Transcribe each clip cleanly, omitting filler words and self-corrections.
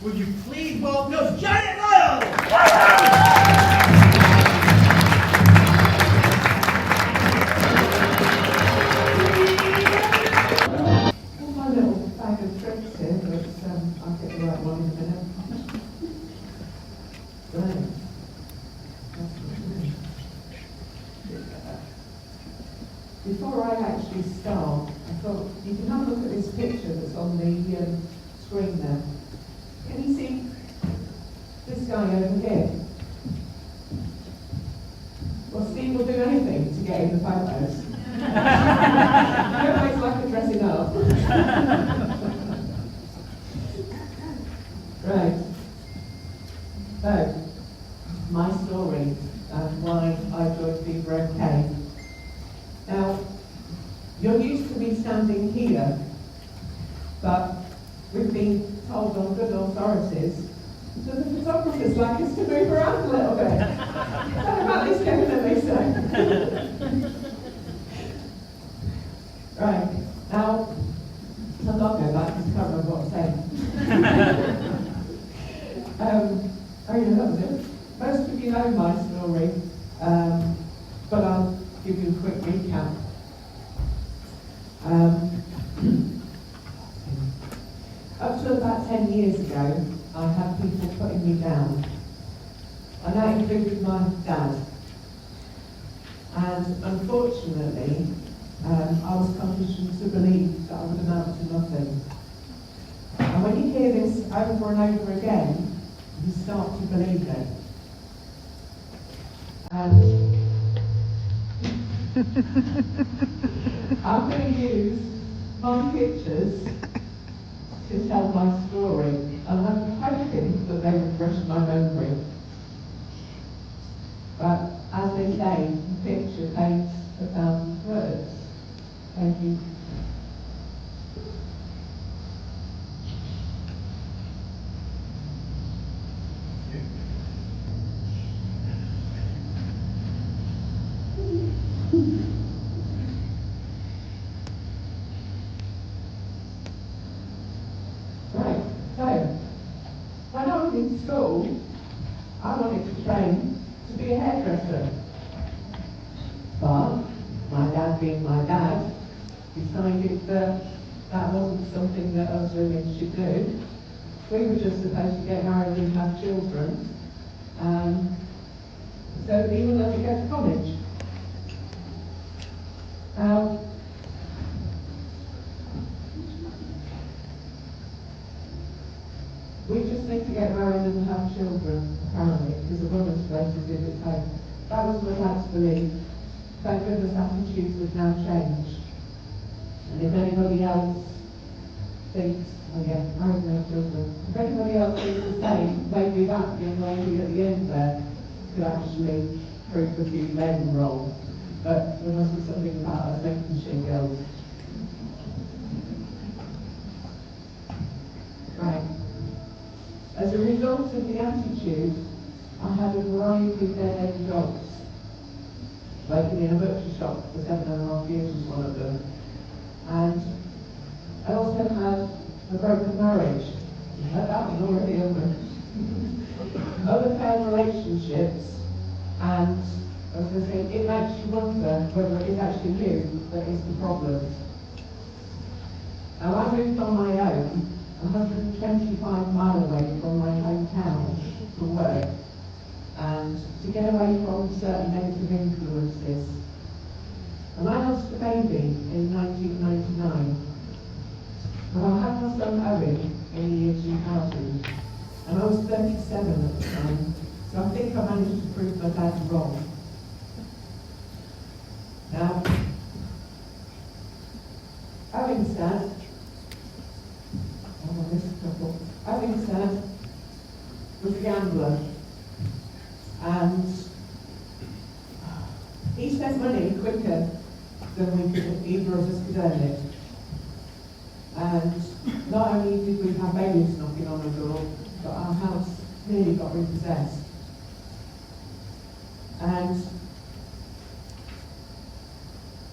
would you please welcome us, Giant Lyall? All my little bag of tricks here, but I'll get the right one in a minute. Right. Before I actually start, I thought you can have a look at this picture that's on the screen there. Can you see this guy over here? Well, Steve will do anything to get in the photos. He always like a dressing up. Right. So, my story and why I joined VivaMK. Now, you're used to me standing here, but we've been told on good authorities that the photographers like us to move around a little bit. What about this definitely so? Right, now, I'm not going back to cover what I'm saying. Most of you know my story, but I'll give you a quick recap. Up to about 10 years ago, I had people putting me down, and that included my dad. And unfortunately, I was conditioned to believe that I would amount to nothing. And when you hear this over and over again, you start to believe it. And I'm going to use my pictures to tell my story, and I'm hoping that they refresh my memory. But as they say, a picture paints 1,000 words. Thank you. Right, so, when I was in school, I wanted to train to be a hairdresser. But my dad, being my dad, decided that that wasn't something that us women should do. We were just supposed to get married and have children. So he would let me go to college. We just need to get married and have children, apparently, because the woman's place is in his home. That was my dad's belief. Thank goodness attitudes have now changed. And if anybody else thinks, oh yeah, married and have children, if anybody else thinks the same, maybe that young lady at the end there could actually prove a few men wrong. But there must be something about us Lincolnshire girls. Right. As a result of the attitude, I had a variety of dead-end jobs. Working in a butcher shop for 7.5 years was one of them. And I also had a broken marriage. That was already over. Other failed relationships, and I was going to say, it makes you wonder whether it is actually you that is the problem. Now, I moved on my own, 125 miles away from my hometown to work, and to get away from certain negative influences. And I lost a baby in 1999. And I had my son Owen in the year 2000, and I was 37 at the time, so I think I managed to prove my dad wrong. Now, Owen's dad, Owen's dad was a gambler, and he spent money quicker than either of us could earn it. And not only did we have babies knocking on the door, but our house nearly got repossessed. And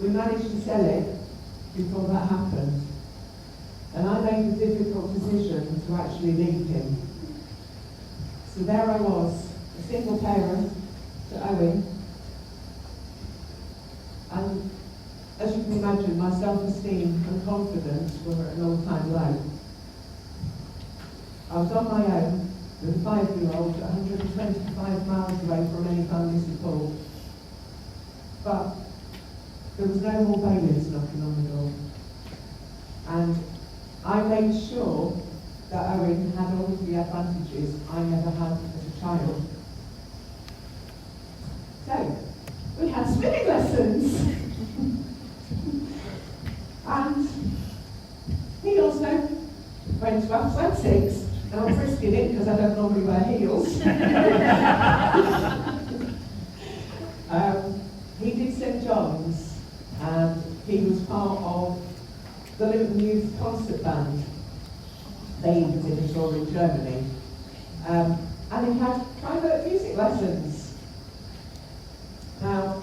we managed to sell it before that happened. And I made the difficult decision to actually leave him. So there I was, a single parent to Owen, and as you can imagine, my self-esteem and confidence were at an all-time low. I was on my own with a 5-year-old 125 miles away from any family support. But there was no more bailiffs knocking on the door. And I made sure that Owen had all of the advantages I never had as a child. So, we had swimming lessons. And he also went to athletics. And I'm risking it because I don't normally wear heels. He did St John's, and he was part of the Luton Youth Concert Band. They even did a tour in Germany. And he had private music lessons. Now,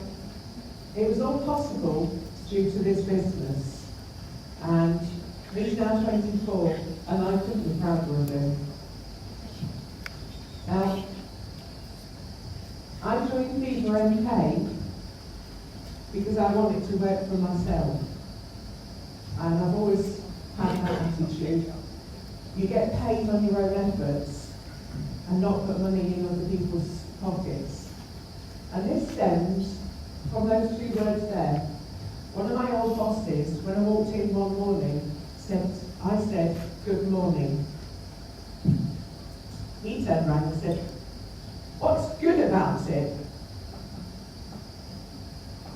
it was all possible due to this business. And he's now 24, and I couldn't be prouder of him. I joined VivaMK because I wanted to work for myself. And I've always had that attitude. You get paid on your own efforts and not put money in other people's pockets. And this stems from those 2 words there. One of my old bosses, when I walked in one morning, I said, "Good morning." He turned around and said, "What's good about it?"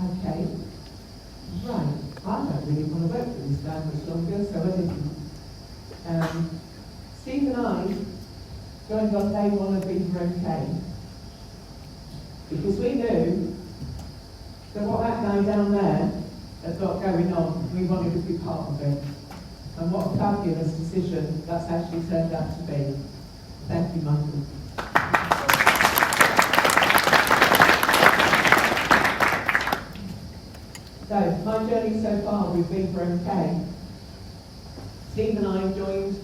Okay, right, I don't really want to work for this guy much longer, so I didn't. Steve and I joined on day 1 of VivaMK because we knew that what that guy down there had got going on, we wanted to be part of it. And what a fabulous decision that's actually turned out to be. Thank you, Michael. So, my journey so far with VivaMK, Steve and I joined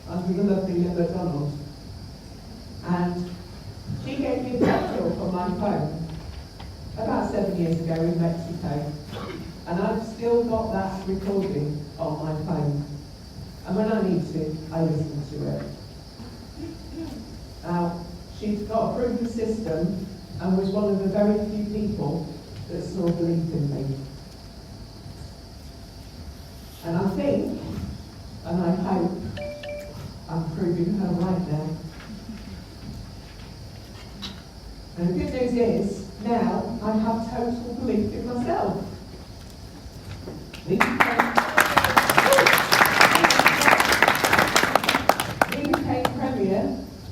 under the lovely Lyall Donald. And she gave me a pep talk on my phone about 7 years ago in Mexico. And I've still got that recording on my phone. And when I need to, I listen to it. She's got a proven system and was one of the very few people that saw belief in me. And I think, and I hope, I'm proving her right now. And the good news is, now I have total belief in myself. We became Premier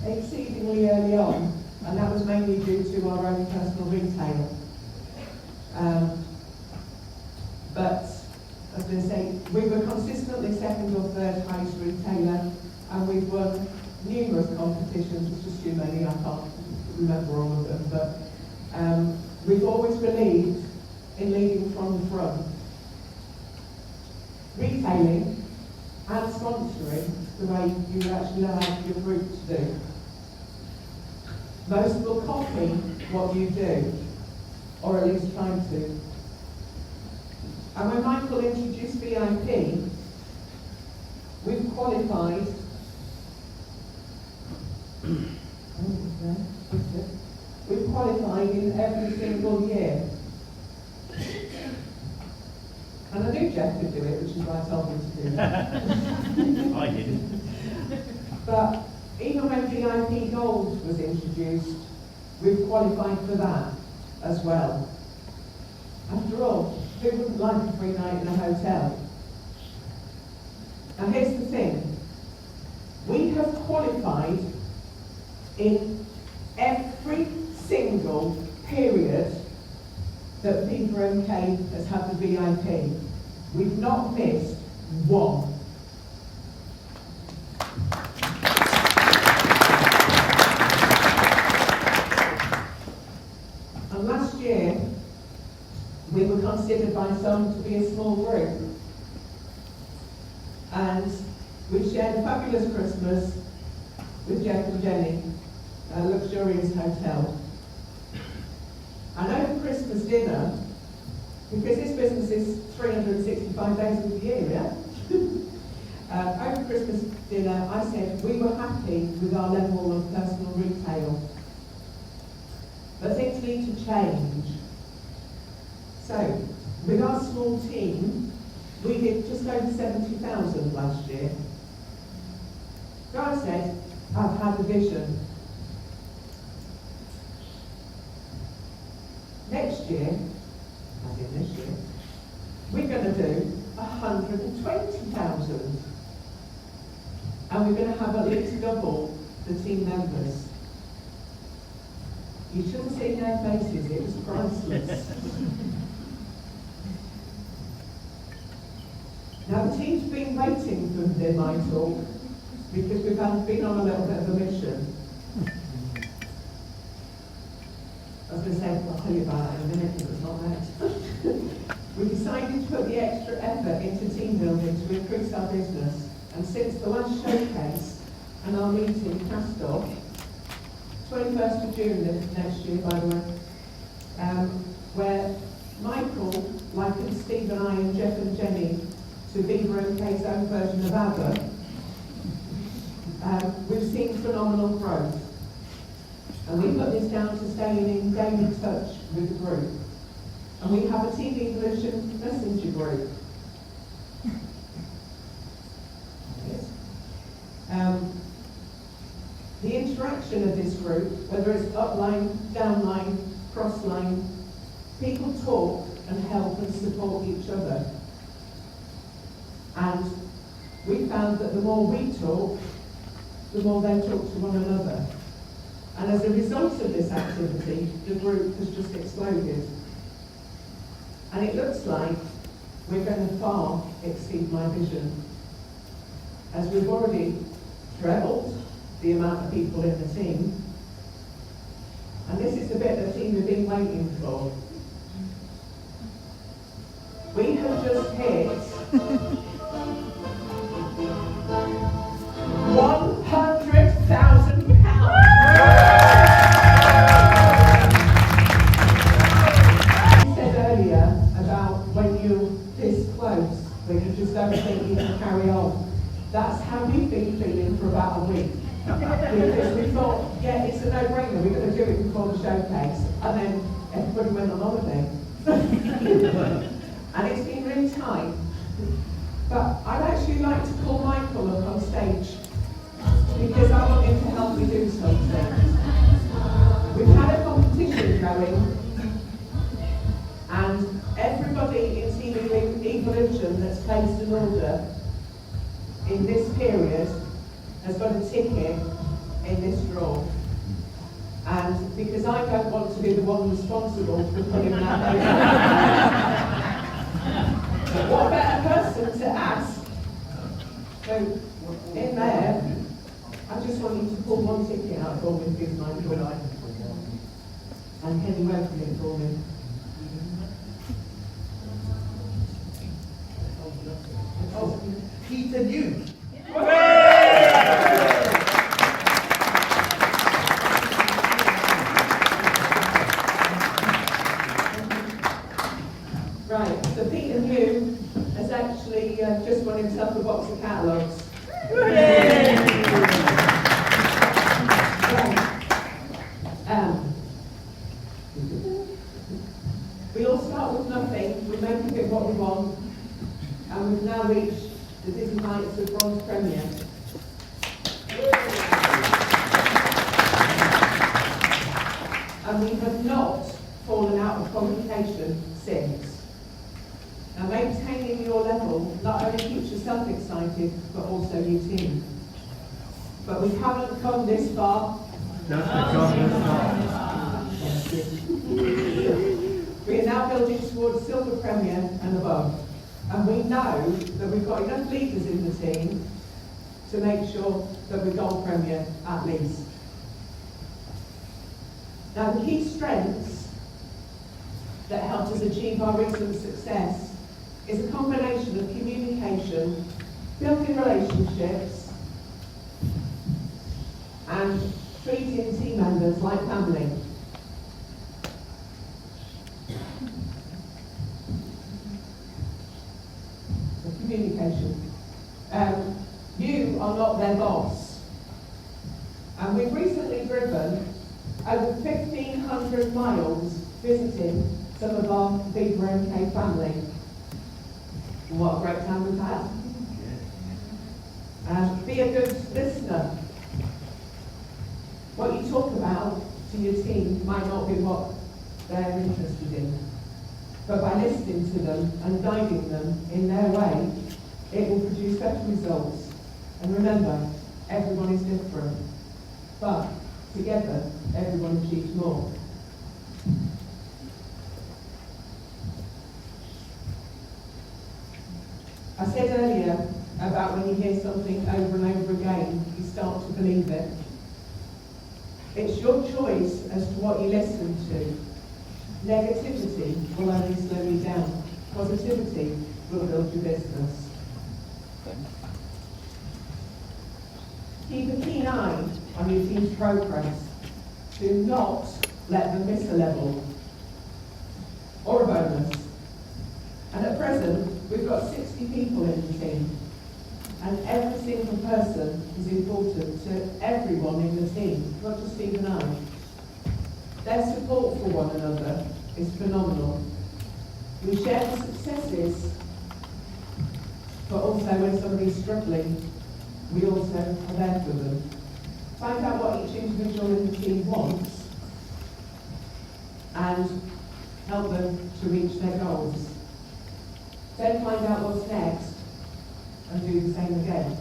exceedingly early on, and that was mainly due to our own personal retail. But, as I say, we were consistently 2nd or 3rd highest retailer, and we've won numerous competitions. It's just too many, I can't remember all of them, but we've always believed in leading from the front. Retailing and sponsoring the way you actually allow your group to do. Most will copy what you do, or at least try to. And when Michael introduced VIP, we've qualified in every single year. And I knew Jeff could do it, which is why I told him to do it. I did. But even when VIP Gold was introduced, we've qualified for that as well. After all, who wouldn't like a free night in a hotel? Now here's the thing. We have qualified in every single period that VivaMK has had the VIP. We've not missed one. And last year, we were considered by some to be a small group. And we shared a fabulous Christmas with Jeff and Jenny. luxurious hotel. And over Christmas dinner, because this business is 365 days of the year, yeah? Over Christmas dinner, I said we were happy with our level of personal retail, but things need to change. So, with our small team, we did just over 70,000 last year. So I said, I've had a vision. Next year, as in this year, we're going to do 120,000. And we're going to have at least double the team members. You should have seen their faces, it was priceless. Now the team's been waiting for my talk because we've been on a little bit of a mission. I was going to say, I'll tell you about it in a minute, but it's not that. We decided to put the extra effort into team building to increase our business. And since the last showcase and our meeting cast off, 21st of June next year, by the way, where Michael likened Steve and I and Jeff and Jenny to VivaMK's own version of ABBA, we've seen phenomenal growth. And we put this down to staying in daily touch with the group. And we have a Team Evolution messenger group. The interaction of this group, whether it's upline, downline, crossline, people talk and help and support each other. And we found that the more we talk, the more they talk to one another. And as a result of this activity, the group has just exploded. And it looks like we're going to far exceed my vision, as we've already trebled the amount of people in the team. And this is the bit the team have been waiting for. We have just hit 100,000 pounds. You said earlier about when you're this close, when you just don't think you can carry on. That's how we've been feeling for about a week. Because we thought, yeah, it's a no-brainer, we're going to do it before the showcase. And then everybody went on holiday. And it's been really tight. But I'd actually like to call Michael up on stage, because I want him to help me do something. We've had a competition going, and everybody in Team Evolution that's placed an order in this period has got a ticket in this draw. And because I don't want to be the one responsible for putting that in. What better person to ask? So, in there, I just want you to pull one ticket out for me, please, Michael. And can you open it for me? Oh, Peter New. Right, so Peter New has actually just won himself a box of catalogues. We all start with nothing, we make of it what we want, and we've now reached the dizzy heights of bronze premier. And we have not fallen out of communication since. Now, maintaining your level not only keeps yourself excited, but also your team. But we haven't come this far. We are now building towards Silver Premier and above. And we know that we've got enough leaders in the team to make sure that we're Gold Premier at least. Now, the key strengths that helped us achieve our recent success is a combination of communication, building relationships, and treating treating team members like family. So communication. You are not their boss. And we've recently driven over 1,500 miles visiting some of our VivaMK family. And what a great time we've had. Be a good listener. What you talk about to your team might not be what they're interested in. But by listening to them and guiding them in their way, it will produce better results. And remember, everyone is different. But together, everyone achieves more. I said earlier about when you hear something over and over again, you start to believe it. It's your choice as to what you listen to. Negativity will only slow you down. Positivity will build your business. Keep a keen eye on your team's progress. Do not let them miss a level or a bonus. And at present, we've got 60 people in the team. And every single person is important to everyone in the team, not just Steve and I. Their support for one another is phenomenal. We share the successes, but also when somebody's struggling, we also are there for them. Find out what each individual in the team wants and help them to reach their goals. Then find out what's next and do the same again.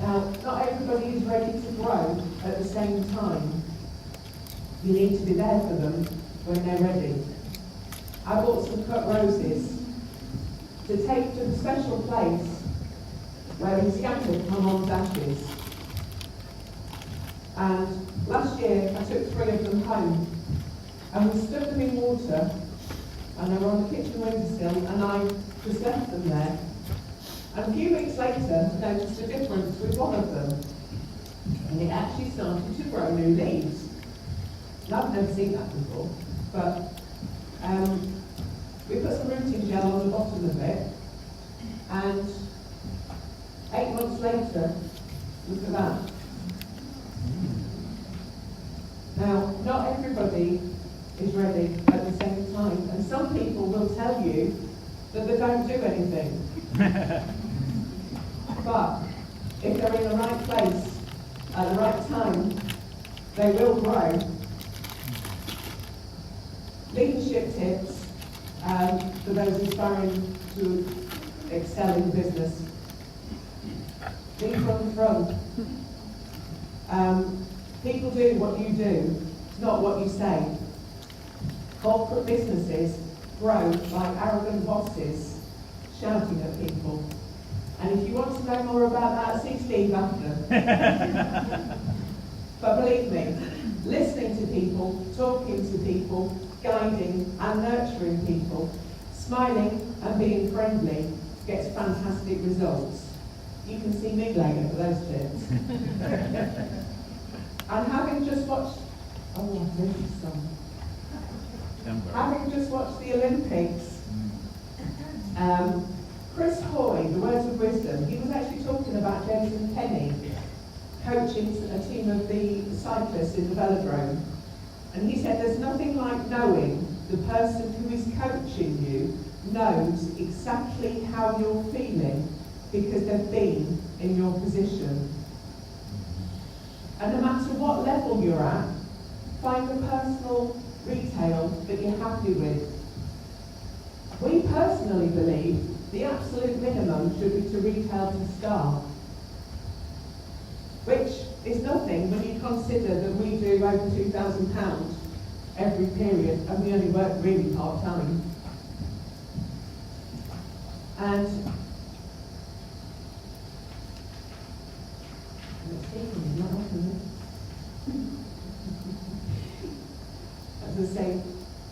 Now, not everybody is ready to grow at the same time. You need to be there for them when they're ready. I bought some cut roses to take to the special place where we scattered my mum's ashes. And last year I took 3 of them home and we stood them in water and they were on the kitchen windowsill and I just left them there. And a few weeks later I noticed a difference with one of them and it actually started to grow new leaves. And I've never seen that before, but we put some rooting gel on the bottom of it and 8 months later, look at that. Now, not everybody is ready at the same time, and some people will tell you that they don't do anything. But if they're in the right place at the right time, they will grow. Leadership tips for those aspiring to excel in business. Lead from the front. People do what you do, not what you say. Corporate businesses grow like arrogant bosses shouting at people. And if you want to know more about that, see Steve after. But believe me, listening to people, talking to people, guiding and nurturing people, smiling and being friendly gets fantastic results. You can see me later for those tips. And having just watched, having just watched the Olympics, Chris Hoy, the words of wisdom, he was actually talking about Jason Penny coaching a team of the cyclists in the velodrome. And he said there's nothing like knowing the person who is coaching you knows exactly how you're feeling because they've been in your position. And no matter what level you're at, find the personal retail that you're happy with. We personally believe the absolute minimum should be to retail to staff, which is nothing when you consider that we do over £2,000 every period and we only work really part-time. And as I say,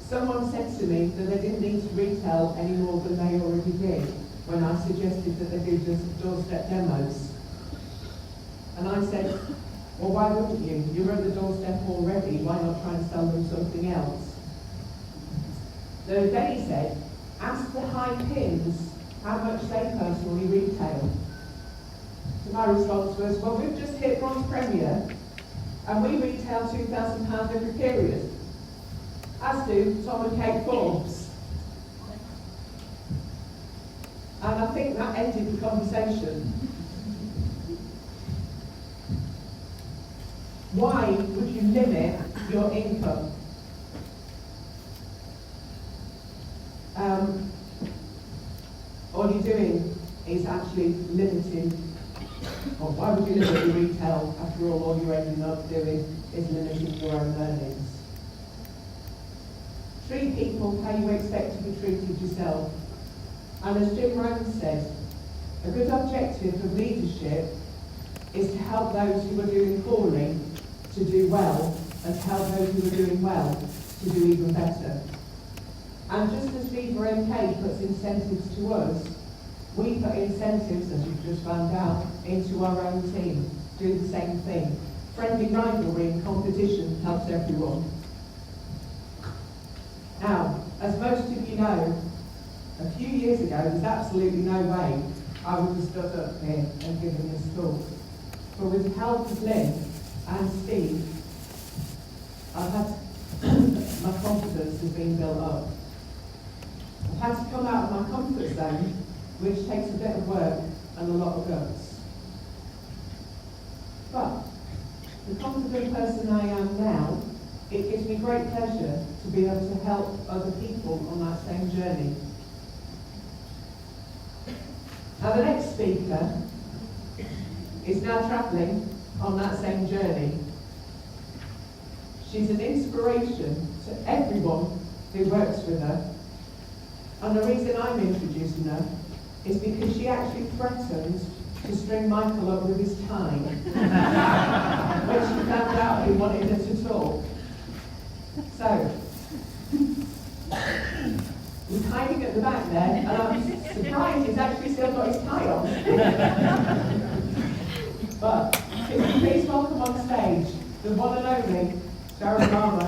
someone said to me that they didn't need to retail any more than they already did when I suggested that they do just doorstep demos. And I said, Well, why wouldn't you? You're at the doorstep already, why not try and sell them something else? So then he said, ask the high pins how much they personally retail. So my response was, well, we've just hit bronze premier and we retail £2,000 every period, as do Tom and Kate Forbes. And I think that ended the conversation. Why would you limit your income? All you're doing is actually limiting, or why would you limit your retail? After all you're ending up doing is limiting your own earnings. Treat people how you expect to be treated yourself. And as Jim Raymond said, a good objective of leadership is to help those who are doing poorly to do well, and to help those who are doing well to do even better. And just as VivaMK puts incentives to us, we put incentives, as you've just found out, into our own team. Do the same thing. Friendly rivalry and competition helps everyone. Now, as most of you know, a few years ago, there's absolutely no way I would have stood up here and given this talk. But with the help of Lynn and Steve, I've had my confidence has been built up. I've had to come out of my comfort zone, which takes a bit of work and a lot of guts. But the confident person I am now, it gives me great pleasure to be able to help other people on that same journey. Now the next speaker is now travelling on that same journey. She's an inspiration to everyone who works with her. And the reason I'm introducing her is because she actually threatened to string Michael up with his tie when she found out he wanted her to talk. So, he's hiding at the back there, and I'm surprised he's actually still got his tie on. But, can you please welcome on stage the one and only Sharon Rama.